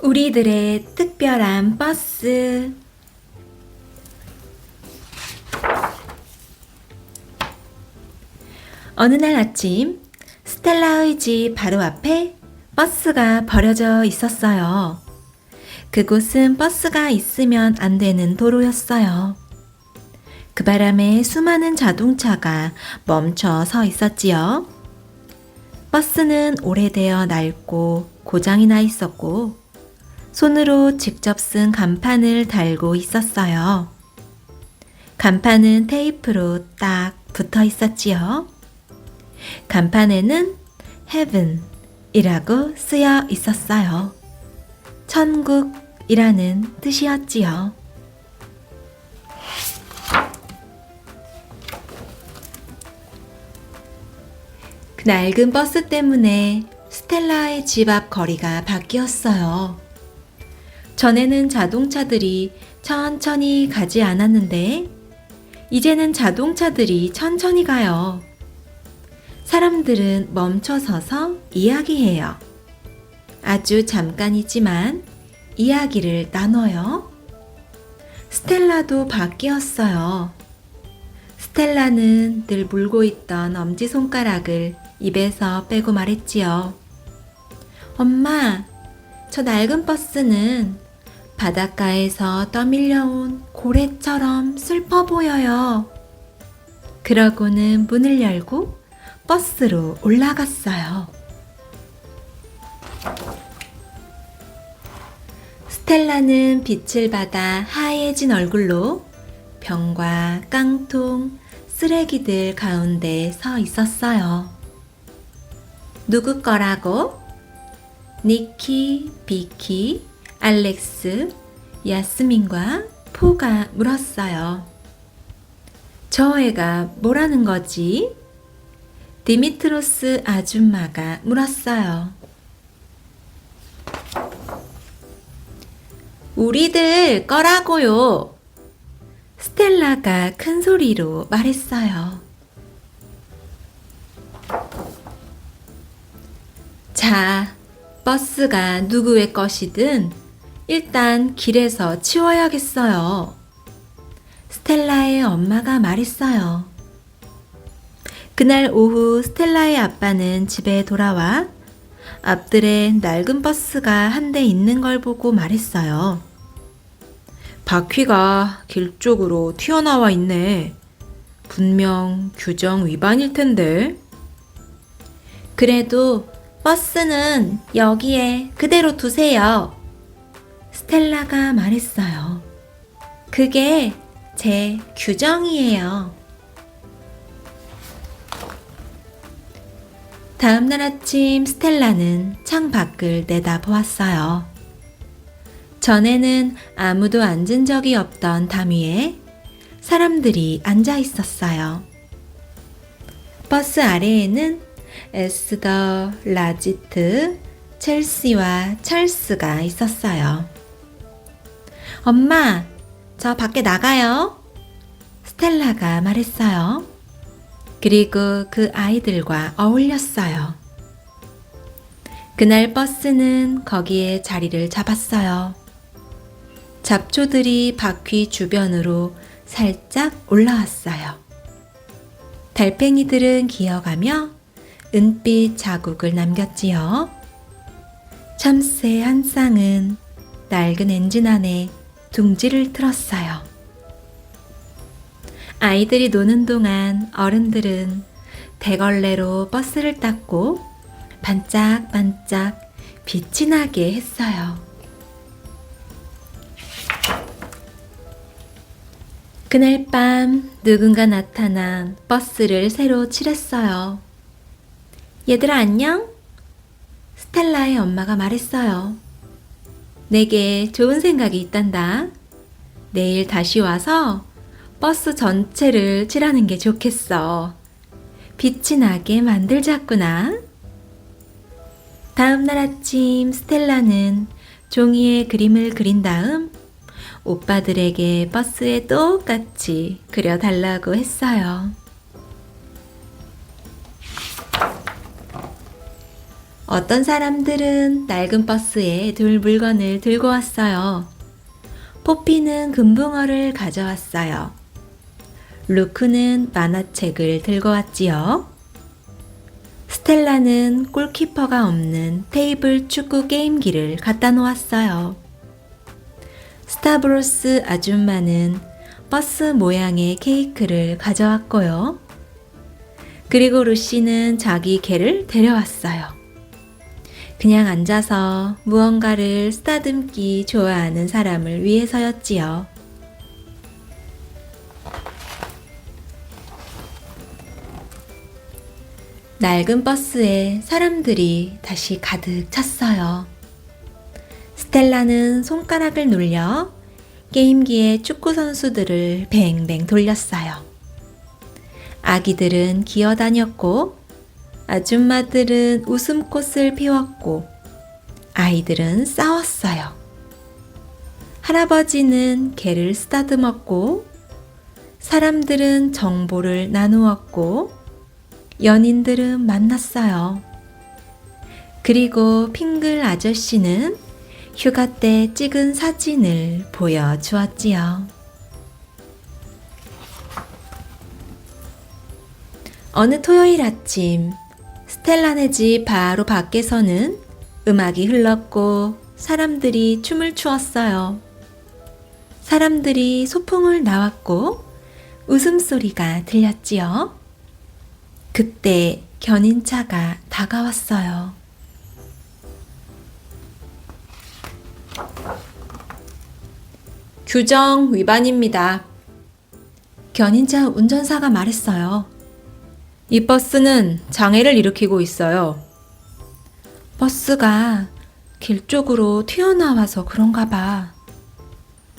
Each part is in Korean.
우리들의 특별한 버스. 어느 날 아침, 스텔라의 집 바로 앞에 버스가 버려져 있었어요. 그곳은 버스가 있으면 안 되는 도로였어요. 그 바람에 수많은 자동차가 멈춰 서 있었지요. 버스는 오래되어 낡고 고장이 나 있었고, 손으로 직접 쓴 간판을 달고 있었어요. 간판은 테이프로 딱 붙어 있었지요. 간판에는 Heaven 이라고 쓰여 있었어요. 천국이라는 뜻이었지요. 그 낡은 버스 때문에 스텔라의 집 앞 거리가 바뀌었어요. 전에는 자동차들이 천천히 가지 않았는데, 이제는 자동차들이 천천히 가요. 사람들은 멈춰서서 이야기해요. 아주 잠깐이지만 이야기를 나눠요. 스텔라도 바뀌었어요. 스텔라는 늘 물고 있던 엄지손가락을 입에서 빼고 말했지요. 엄마, 저 낡은 버스는 바닷가에서 떠밀려온 고래처럼 슬퍼 보여요. 그러고는 문을 열고 버스로 올라갔어요. 스텔라는 빛을 받아 하얘진 얼굴로 병과 깡통, 쓰레기들 가운데 서 있었어요. 누구 거라고? 니키, 비키, 알렉스, 야스민과 포가 물었어요. 저 애가 뭐라는 거지? 디미트로스 아줌마가 물었어요. 우리들 거라고요. 스텔라가 큰 소리로 말했어요. 자, 버스가 누구의 것이든 일단 길에서 치워야겠어요. 스텔라의 엄마가 말했어요. 그날 오후 스텔라의 아빠는 집에 돌아와 앞뜰에 낡은 버스가 한 대 있는 걸 보고 말했어요. 바퀴가 길 쪽으로 튀어나와 있네. 분명 규정 위반일 텐데. 그래도 버스는 여기에 그대로 두세요. 스텔라가 말했어요. 그게 제 규정이에요. 다음날 아침 스텔라는 창 밖을 내다보았어요. 전에는 아무도 앉은 적이 없던 담 위에 사람들이 앉아 있었어요. 버스 아래에는 에스더, 라지트, 첼시와 찰스가 있었어요. 엄마, 저 밖에 나가요. 스텔라가 말했어요. 그리고 그 아이들과 어울렸어요. 그날 버스는 거기에 자리를 잡았어요. 잡초들이 바퀴 주변으로 살짝 올라왔어요. 달팽이들은 기어가며 은빛 자국을 남겼지요. 참새 한 쌍은 낡은 엔진 안에 둥지를 틀었어요. 아이들이 노는 동안 어른들은 대걸레로 버스를 닦고 반짝반짝 빛이 나게 했어요. 그날 밤 누군가 나타나 버스를 새로 칠했어요. 얘들아 안녕? 스텔라의 엄마가 말했어요. 내게 좋은 생각이 있단다. 내일 다시 와서 버스 전체를 칠하는 게 좋겠어. 빛이 나게 만들자꾸나. 다음 날 아침 스텔라는 종이에 그림을 그린 다음 오빠들에게 버스에 똑같이 그려달라고 했어요. 어떤 사람들은 낡은 버스에 둘 물건을 들고 왔어요. 포피는 금붕어를 가져왔어요. 루크는 만화책을 들고 왔지요. 스텔라는 골키퍼가 없는 테이블 축구 게임기를 갖다 놓았어요. 스타브로스 아줌마는 버스 모양의 케이크를 가져왔고요. 그리고 루시는 자기 개를 데려왔어요. 그냥 앉아서 무언가를 쓰다듬기 좋아하는 사람을 위해서였지요. 낡은 버스에 사람들이 다시 가득 찼어요. 스텔라는 손가락을 놀려 게임기의 축구 선수들을 뱅뱅 돌렸어요. 아기들은 기어다녔고 아줌마들은 웃음꽃을 피웠고 아이들은 싸웠어요. 할아버지는 개를 쓰다듬었고 사람들은 정보를 나누었고 연인들은 만났어요. 그리고 핑글 아저씨는 휴가 때 찍은 사진을 보여주었지요. 어느 토요일 아침 스텔라네 집 바로 밖에서는 음악이 흘렀고 사람들이 춤을 추었어요. 사람들이 소풍을 나왔고 웃음소리가 들렸지요. 그때 견인차가 다가왔어요. 규정 위반입니다. 견인차 운전사가 말했어요. 이 버스는 장애를 일으키고 있어요. 버스가 길 쪽으로 튀어나와서 그런가 봐.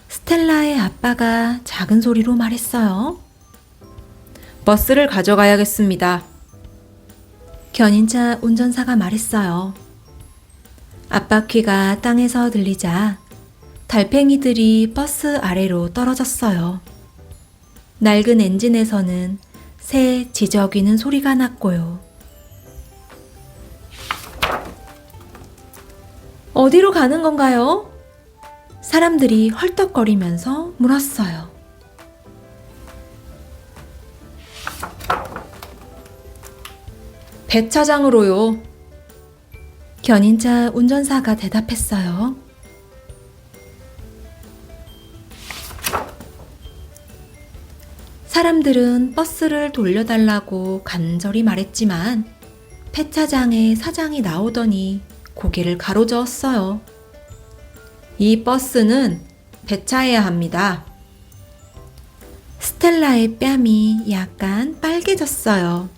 스텔라의 아빠가 작은 소리로 말했어요. 버스를 가져가야겠습니다. 견인차 운전사가 말했어요. 앞바퀴가 땅에서 들리자 달팽이들이 버스 아래로 떨어졌어요. 낡은 엔진에서는 새 지저귀는 소리가 났고요. 어디로 가는 건가요? 사람들이 헐떡거리면서 물었어요. 배차장으로요. 견인차 운전사가 대답했어요. 사람들은 버스를 돌려달라고 간절히 말했지만 폐차장에 사장이 나오더니 고개를 가로저었어요. 이 버스는 배차해야 합니다. 스텔라의 뺨이 약간 빨개졌어요.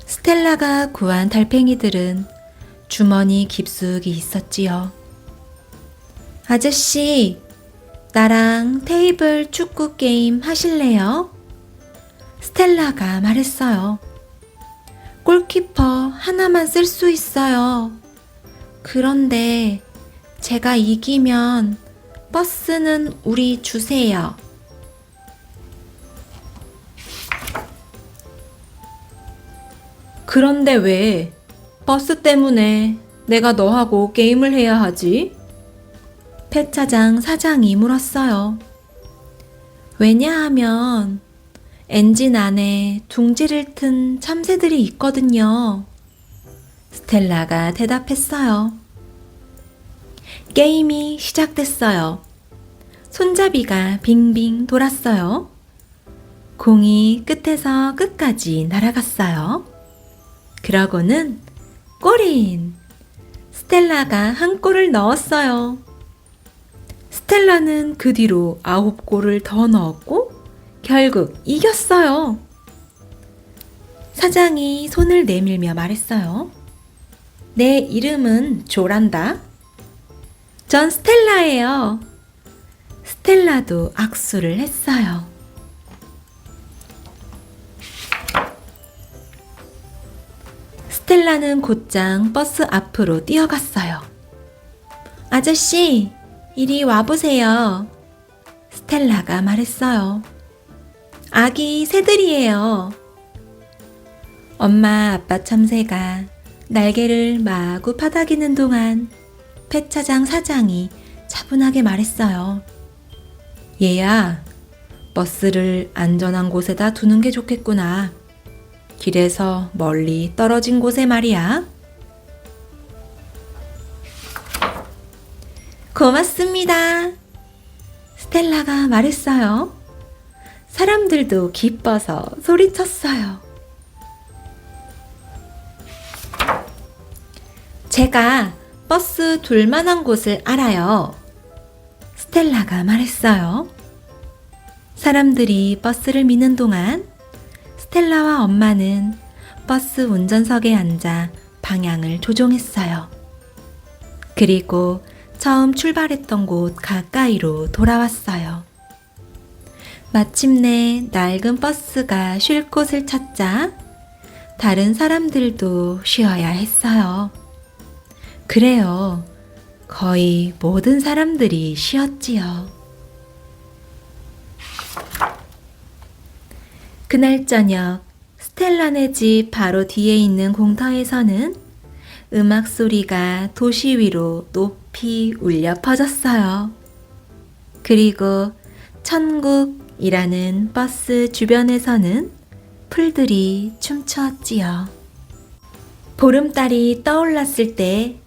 스텔라가 구한 달팽이들은 주머니 깊숙이 있었지요. 아저씨, 나랑 테이블 축구 게임 하실래요? 스텔라가 말했어요. 골키퍼 하나만 쓸 수 있어요. 그런데 제가 이기면 버스는 우리 주세요. 그런데 왜 버스 때문에 내가 너하고 게임을 해야 하지? 폐차장 사장이 물었어요. 왜냐하면 엔진 안에 둥지를 튼 참새들이 있거든요. 스텔라가 대답했어요. 게임이 시작됐어요. 손잡이가 빙빙 돌았어요. 공이 끝에서 끝까지 날아갔어요. 그러고는 골인! 스텔라가 한 골을 넣었어요. 스텔라는 그 뒤로 9골을 더 넣었고 결국 이겼어요. 사장이 손을 내밀며 말했어요. 내 이름은 조란다. 전 스텔라예요. 스텔라도 악수를 했어요. 스텔라는 곧장 버스 앞으로 뛰어갔어요. 아저씨, 이리 와보세요. 스텔라가 말했어요. 아기 새들이에요. 엄마 아빠 참새가 날개를 마구 파닥이는 동안 폐차장 사장이 차분하게 말했어요. 얘야, 버스를 안전한 곳에다 두는 게 좋겠구나. 길에서 멀리 떨어진 곳에 말이야. 고맙습니다. 스텔라가 말했어요. 사람들도 기뻐서 소리쳤어요. 제가 버스 둘 만한 곳을 알아요. 스텔라가 말했어요. 사람들이 버스를 미는 동안 스텔라와 엄마는 버스 운전석에 앉아 방향을 조종했어요. 그리고 처음 출발했던 곳 가까이로 돌아왔어요. 마침내 낡은 버스가 쉴 곳을 찾자 다른 사람들도 쉬어야 했어요. 그래요. 거의 모든 사람들이 쉬었지요. 그날 저녁 스텔라네 집 바로 뒤에 있는 공터에서는 음악 소리가 도시 위로 높이 울려 퍼졌어요. 그리고 천국이라는 버스 주변에서는 풀들이 춤추었지요. 보름달이 떠올랐을 때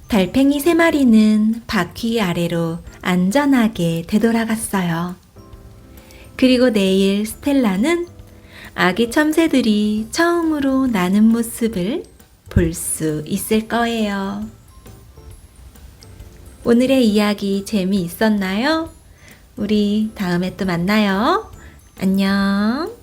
달팽이 3마리는 바퀴 아래로 안전하게 되돌아갔어요. 그리고 내일 스텔라는 아기 참새들이 처음으로 나는 모습을 볼 수 있을 거예요. 오늘의 이야기 재미있었나요? 우리 다음에 또 만나요. 안녕.